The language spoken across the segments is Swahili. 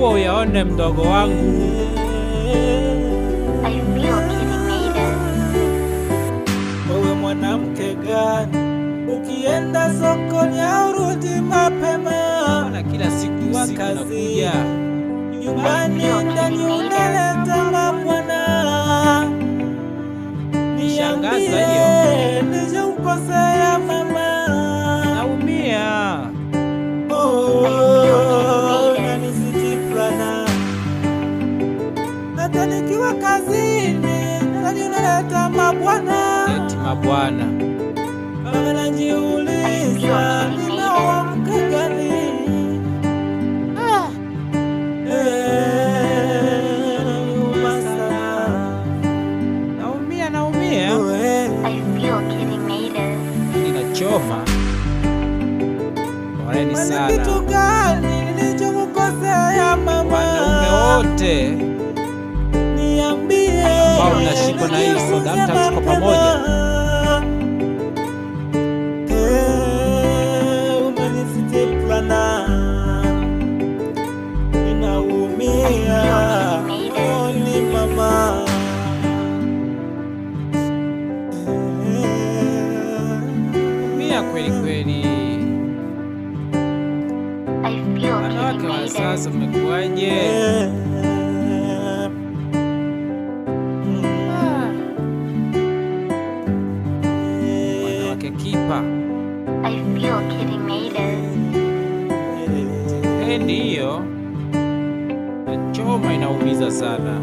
fungua uyaone mdogo wangu. Wewe mwanamke gani, ukienda sokoni haurudi mapema? Mbona kila siku usiku nakuja? Nyumbani ndani unaleta mabwana. Nishangaza hiyo. Nishaukosea mama. Naumia. Nanisitiplana. Hata nikiwa kazini ndani unaleta mabwana. Eti mabwana. Mama najiuliza ninaoa mke gani? Naumia. Ninachoma. Poleni sana. Kitu gani nilichokukosea mama? Wanaume wote Niambie. ambao mnashikwa na hii soda, mtachukua pamoja. Umenisitiplana. Ninaumia. Ni mama. Naumia kweli kweli. Wanawake wa sasa mmekuwaje? Wanawake kipa. Pendi hiyo. Nachoma, inaumiza sana.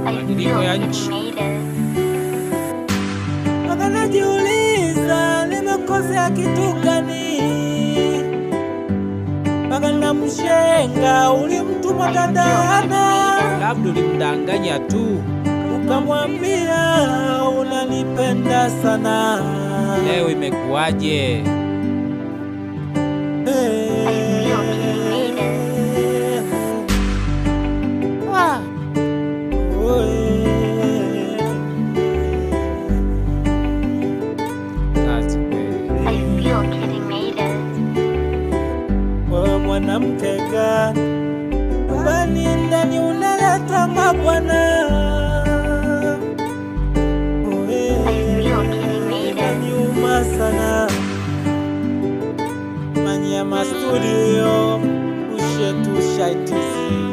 Mabadiliko ya nchi. Mpaka najiuliza nimekosea kitu gani? Mpaka namshenga ulimtuma dadana. Labda ulimdanganya tu. Ukamwambia unanipenda sana. Leo imekuwaje? Kazi kweli. Wewe mwanamke gani, nyumbani ndani unaleta mabwana? Inaniuma sana. Manyama Studio, Ushetu Shaitisi.